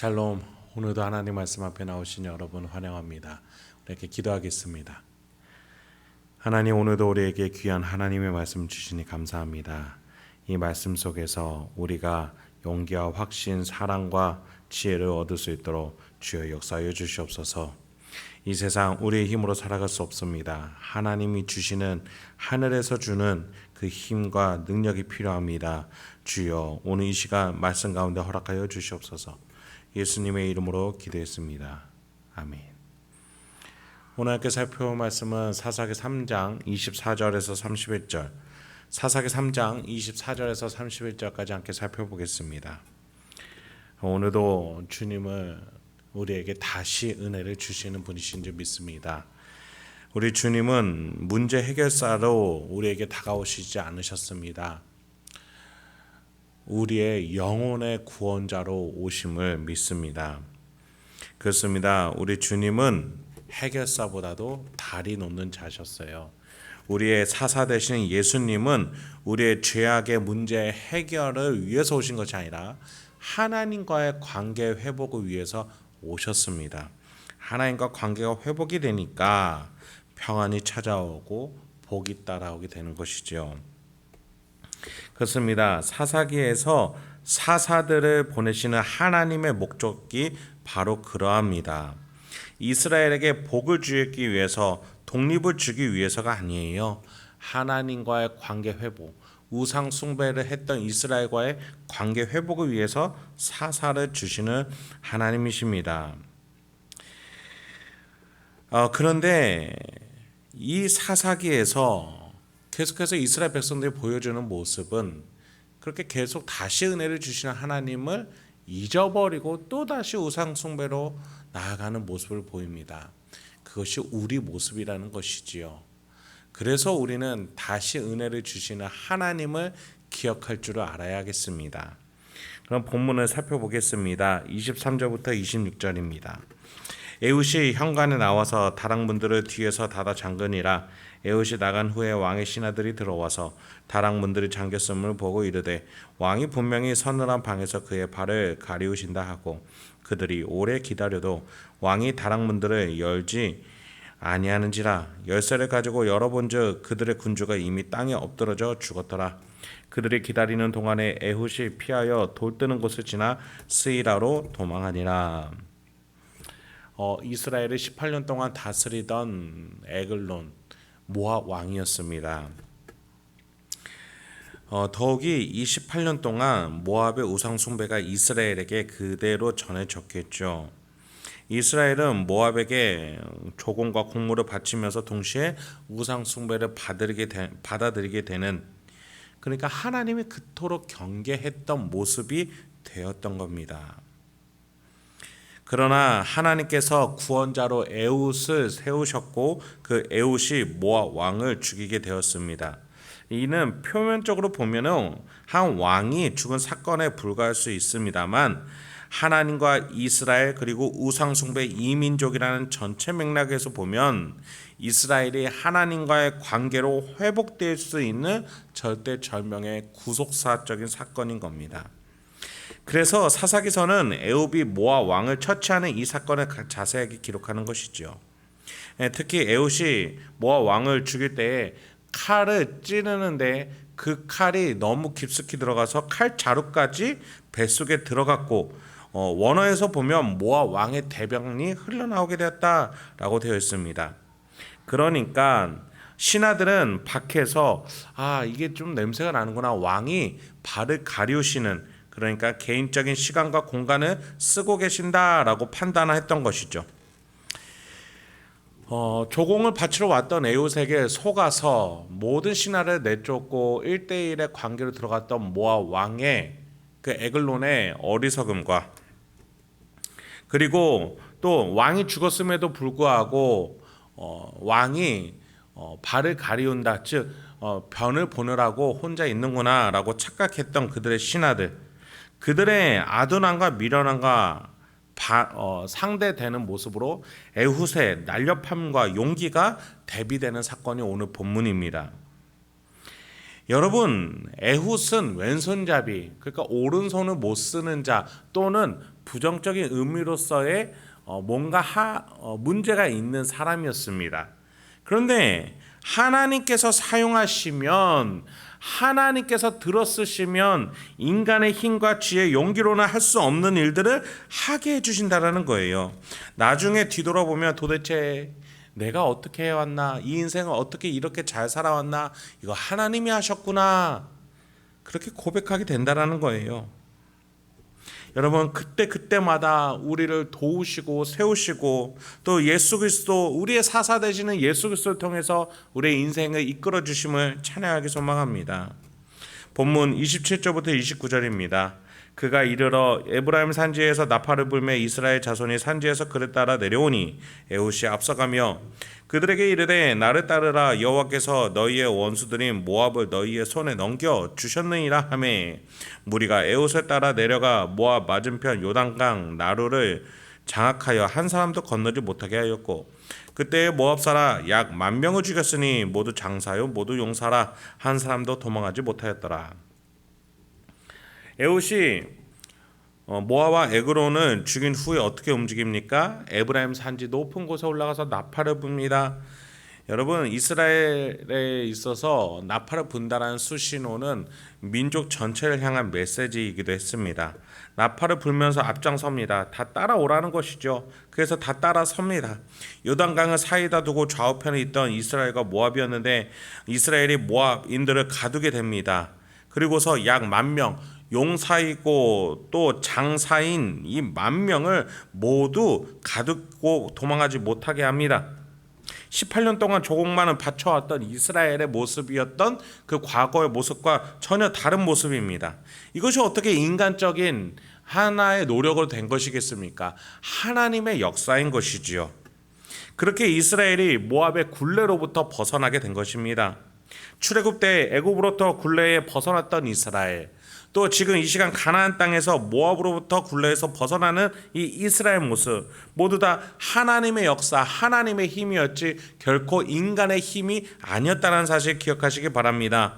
샬롬. 오늘도 하나님 말씀 앞에 나오신 여러분 환영합니다. 우리에게 기도하겠습니다. 하나님, 오늘도 우리에게 귀한 하나님의 말씀 주시니 감사합니다. 이 말씀 속에서 우리가 용기와 확신, 사랑과 지혜를 얻을 수 있도록 주여 역사하여 주시옵소서. 이 세상 우리의 힘으로 살아갈 수 없습니다. 하나님이 주시는, 하늘에서 주는 그 힘과 능력이 필요합니다. 주여, 오늘 이 시간 말씀 가운데 허락하여 주시옵소서. 예수님의 이름으로 기도했습니다. 아멘. 오늘 함께 살펴볼 말씀은 사사기 3장 24절에서 31절, 사사기 3장 24절에서 31절까지 함께 살펴보겠습니다. 오늘도 주님을 우리에게 다시 은혜를 주시는 분이신 줄 믿습니다. 우리 주님은 문제 해결사로 우리에게 다가오시지 않으셨습니다. 우리의 영혼의 구원자로 오심을 믿습니다. 그렇습니다. 우리 주님은 해결사보다도 달이 높는 자셨어요. 우리의 사사 되신 예수님은 우리의 죄악의 문제 해결을 위해서 오신 것이 아니라 하나님과의 관계 회복을 위해서 오셨습니다. 하나님과 관계가 회복이 되니까 평안이 찾아오고 복이 따라오게 되는 것이죠. 그렇습니다. 사사기에서 사사들을 보내시는 하나님의 목적이 바로 그러합니다. 이스라엘에게 복을 주기 위해서, 독립을 주기 위해서가 아니에요. 하나님과의 관계 회복, 우상 숭배를 했던 이스라엘과의 관계 회복을 위해서 사사를 주시는 하나님이십니다. 그런데 이 사사기에서 계속해서 이스라엘 백성들이 보여주는 모습은 그렇게 계속 다시 은혜를 주시는 하나님을 잊어버리고 또다시 우상 숭배로 나아가는 모습을 보입니다. 그것이 우리 모습이라는 것이지요. 그래서 우리는 다시 은혜를 주시는 하나님을 기억할 줄을 알아야겠습니다. 그럼 본문을 살펴보겠습니다. 23절부터 26절입니다. 에훗이 현관에 나와서 다락문들을 뒤에서 닫아 잠그니라. 에훗이 나간 후에 왕의 신하들이 들어와서 다락문들이 잠겼음을 보고 이르되 왕이 분명히 서늘한 방에서 그의 발을 가리우신다 하고, 그들이 오래 기다려도 왕이 다락문들을 열지 아니하는지라. 열쇠를 가지고 열어본즉 그들의 군주가 이미 땅에 엎드러져 죽었더라. 그들이 기다리는 동안에 에훗이 피하여 돌 뜨는 곳을 지나 스이라로 도망하니라. 이스라엘을 18년 동안 다스리던 에글론 모압 왕이었습니다. 더욱이 이 18년 동안 모압의 우상 숭배가 이스라엘에게 그대로 전해졌겠죠. 이스라엘은 모압에게 조공과 곡물을 바치면서 동시에 우상 숭배를 받아들이게 되는, 그러니까 하나님이 그토록 경계했던 모습이 되었던 겁니다. 그러나 하나님께서 구원자로 에훗을 세우셨고 그 에훗이 모압 왕을 죽이게 되었습니다. 이는 표면적으로 보면은 한 왕이 죽은 사건에 불과할 수 있습니다만, 하나님과 이스라엘 그리고 우상숭배 이민족이라는 전체 맥락에서 보면 이스라엘이 하나님과의 관계로 회복될 수 있는 절대절명의 구속사적인 사건인 겁니다. 그래서 사사기서는 에훗이 모압 왕을 처치하는 이 사건을 자세하게 기록하는 것이죠. 특히 에훗이 모압 왕을 죽일 때에 칼을 찌르는데 그 칼이 너무 깊숙이 들어가서 칼 자루까지 뱃속에 들어갔고, 원어에서 보면 모압 왕의 대변이 흘러나오게 되었다라고 되어 있습니다. 그러니까 신하들은 밖에서 이게 좀 냄새가 나는구나, 왕이 발을 가리우시는, 그러니까 개인적인 시간과 공간을 쓰고 계신다라고 판단했던 것이죠. 조공을 바치러 왔던 에훗에게 속아서 모든 신하를 내쫓고 1대1의 관계로 들어갔던 모압 왕의 그 에글론의 어리석음과, 그리고 또 왕이 죽었음에도 불구하고 왕이 발을 가리운다, 즉 변을 보느라고 혼자 있는구나 라고 착각했던 그들의 신하들, 그들의 아둔함과 미련함과 상대되는 모습으로 에훗의 날렵함과 용기가 대비되는 사건이 오늘 본문입니다. 여러분, 에훗은 왼손잡이, 그러니까 오른손을 못 쓰는 자 또는 부정적인 의미로서의 뭔가 문제가 있는 사람이었습니다. 그런데 하나님께서 사용하시면, 하나님께서 들어쓰시면 인간의 힘과 지혜, 용기로는 할 수 없는 일들을 하게 해주신다라는 거예요. 나중에 뒤돌아보면 도대체 내가 어떻게 해왔나, 이 인생을 어떻게 이렇게 잘 살아왔나, 이거 하나님이 하셨구나, 그렇게 고백하게 된다라는 거예요. 여러분, 그때마다 우리를 도우시고 세우시고 또 예수 그리스도, 우리의 사사 되시는 예수 그리스도를 통해서 우리의 인생을 이끌어 주심을 찬양하기 소망합니다. 본문 27절부터 29절입니다. 그가 이르러 에브라임 산지에서 나팔을 불매 이스라엘 자손이 산지에서 그를 따라 내려오니 에훗이 앞서가며 그들에게 이르되 나를 따르라, 여호와께서 너희의 원수들인 모압을 너희의 손에 넘겨 주셨느니라 하매 무리가 에훗을 따라 내려가 모압 맞은편 요단강 나루를 장악하여 한 사람도 건너지 못하게 하였고 그때 모압 사람 약 10,000명을 죽였으니 모두 장사요 모두 용사라, 한 사람도 도망하지 못하였더라. 에훗이 모압과 에그론을 죽인 후에 어떻게 움직입니까? 에브라임 산지 높은 곳에 올라가서 나팔을 붑니다. 여러분, 이스라엘에 있어서 나팔을 분다라는 수신호는 민족 전체를 향한 메시지이기도 했습니다. 나팔을 불면서 앞장섭니다. 다 따라오라는 것이죠. 그래서 다 따라섭니다. 요단강을 사이다 두고 좌우편에 있던 이스라엘과 모압이었는데 이스라엘이 모압인들을 가두게 됩니다. 그리고서 약 10,000명, 용사이고 또 장사인 이 10,000명을 모두 가두고 도망하지 못하게 합니다. 18년 동안 조공만을 바쳐왔던 이스라엘의 모습이었던 그 과거의 모습과 전혀 다른 모습입니다. 이것이 어떻게 인간적인 하나의 노력으로 된 것이겠습니까? 하나님의 역사인 것이지요. 그렇게 이스라엘이 모압의 굴레로부터 벗어나게 된 것입니다. 출애굽 때 애굽으로부터 굴레에 벗어났던 이스라엘, 또 지금 이 시간 가나안 땅에서 모압으로부터 굴레에서 벗어나는 이 이스라엘 모습, 모두 다 하나님의 역사, 하나님의 힘이었지 결코 인간의 힘이 아니었다는 사실 기억하시기 바랍니다.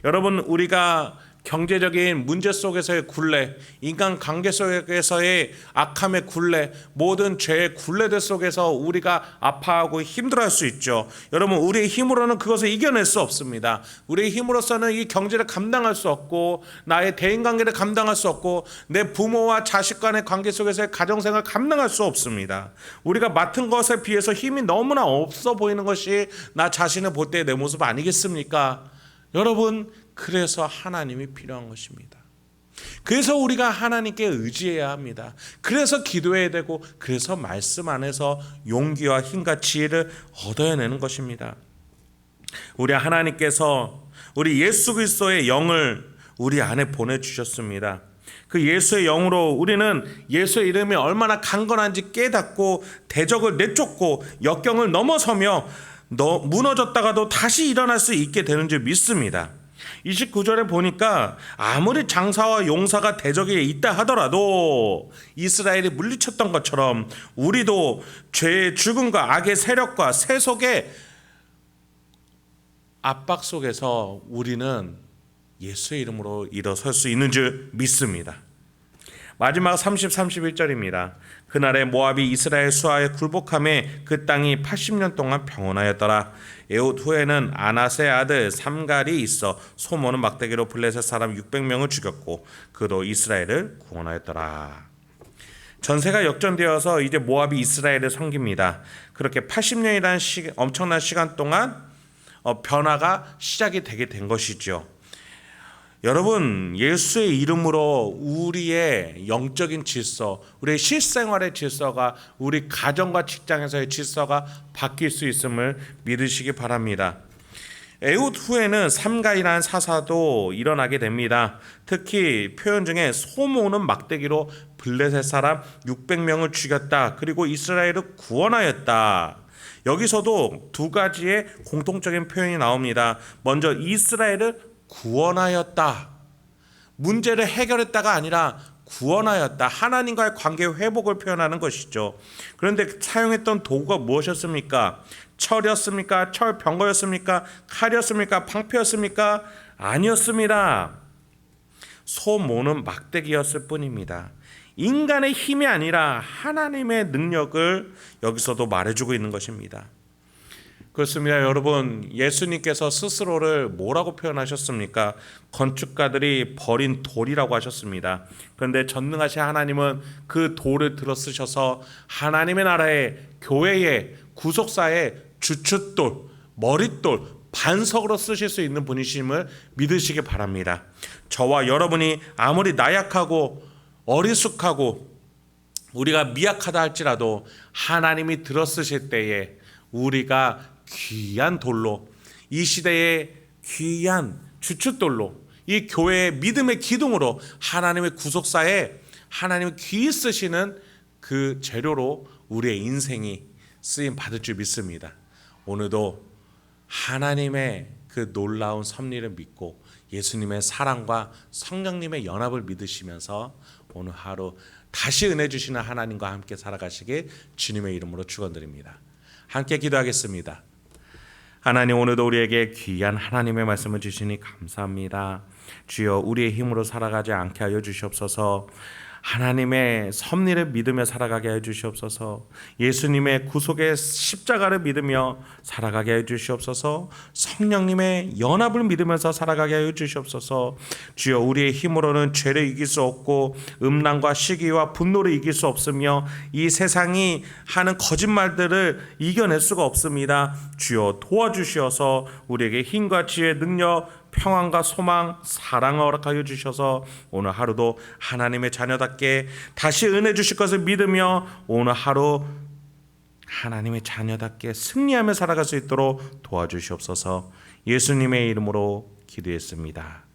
여러분, 우리가 경제적인 문제 속에서의 굴레, 인간 관계 속에서의 악함의 굴레, 모든 죄의 굴레들 속에서 우리가 아파하고 힘들어할 수 있죠. 여러분, 우리의 힘으로는 그것을 이겨낼 수 없습니다. 우리의 힘으로서는 이 경제를 감당할 수 없고 나의 대인관계를 감당할 수 없고 내 부모와 자식 간의 관계 속에서의 가정생활을 감당할 수 없습니다. 우리가 맡은 것에 비해서 힘이 너무나 없어 보이는 것이 나 자신을 볼 때 내 모습 아니겠습니까? 여러분, 그래서 하나님이 필요한 것입니다. 그래서 우리가 하나님께 의지해야 합니다. 그래서 기도해야 되고, 그래서 말씀 안에서 용기와 힘과 지혜를 얻어내는 것입니다. 우리 하나님께서 우리 예수 그리스도의 영을 우리 안에 보내주셨습니다. 그 예수의 영으로 우리는 예수의 이름이 얼마나 강건한지 깨닫고 대적을 내쫓고 역경을 넘어서며 무너졌다가도 다시 일어날 수 있게 되는 줄 믿습니다. 29절에 보니까 아무리 장사와 용사가 대적에 있다 하더라도 이스라엘이 물리쳤던 것처럼 우리도 죄의 죽음과 악의 세력과 세속의 압박 속에서 우리는 예수의 이름으로 일어설 수 있는 줄 믿습니다. 마지막 30, 31절입니다. 그날에 모압이 이스라엘 수하에 굴복함에 그 땅이 80년 동안 평온하였더라. 에훗 후에는 아낫의 아들 삼갈이 있어 소모는 막대기로 블레셋 사람 600명을 죽였고 그도 이스라엘을 구원하였더라. 전세가 역전되어서 이제 모압이 이스라엘을 섬깁니다. 그렇게 80년이라는 엄청난 시간 동안 변화가 시작이 되게 된 것이죠. 여러분, 예수의 이름으로 우리의 영적인 질서, 우리의 실생활의 질서가, 우리 가정과 직장에서의 질서가 바뀔 수 있음을 믿으시기 바랍니다. 에훗 후에는 삼가이라는 사사도 일어나게 됩니다. 특히 표현 중에 소모는 막대기로 블레셋 사람 600명을 죽였다. 그리고 이스라엘을 구원하였다. 여기서도 두 가지의 공통적인 표현이 나옵니다. 먼저 이스라엘을 구원하였다. 문제를 해결했다가 아니라 구원하였다. 하나님과의 관계 회복을 표현하는 것이죠. 그런데 사용했던 도구가 무엇이었습니까? 철이었습니까? 철병거였습니까? 칼이었습니까? 방패였습니까? 아니었습니다. 소 모는 막대기였을 뿐입니다. 인간의 힘이 아니라 하나님의 능력을 여기서도 말해주고 있는 것입니다. 그렇습니다. 여러분, 예수님께서 스스로를 뭐라고 표현하셨습니까? 건축가들이 버린 돌이라고 하셨습니다. 그런데 전능하신 하나님은 그 돌을 들어 쓰셔서 하나님의 나라의 교회의 구속사의 주춧돌, 머릿돌, 반석으로 쓰실 수 있는 분이심을 믿으시기 바랍니다. 저와 여러분이 아무리 나약하고 어리숙하고 우리가 미약하다 할지라도 하나님이 들어 쓰실 때에 우리가 귀한 돌로, 이 시대의 귀한 주춧돌로, 이 교회의 믿음의 기둥으로 하나님의 구속사에 하나님이 귀히 쓰시는 그 재료로 우리의 인생이 쓰임 받을 줄 믿습니다. 오늘도 하나님의 그 놀라운 섭리를 믿고 예수님의 사랑과 성령님의 연합을 믿으시면서 오늘 하루 다시 은혜 주시는 하나님과 함께 살아가시길 주님의 이름으로 축원드립니다. 함께 기도하겠습니다. 하나님, 오늘도 우리에게 귀한 하나님의 말씀을 주시니 감사합니다. 주여, 우리의 힘으로 살아가지 않게 하여 주시옵소서. 하나님의 섭리를 믿으며 살아가게 하여 주시옵소서. 예수님의 구속의 십자가를 믿으며 살아가게 하여 주시옵소서. 성령님의 연합을 믿으면서 살아가게 하여 주시옵소서. 주여, 우리의 힘으로는 죄를 이길 수 없고 음란과 시기와 분노를 이길 수 없으며 이 세상이 하는 거짓말들을 이겨낼 수가 없습니다. 주여, 도와주시어서 우리에게 힘과 지혜, 능력, 평안과 소망, 사랑을 허락하여 주셔서 오늘 하루도 하나님의 자녀답게 다시 은혜 주실 것을 믿으며 오늘 하루 하나님의 자녀답게 승리하며 살아갈 수 있도록 도와주시옵소서. 예수님의 이름으로 기도했습니다.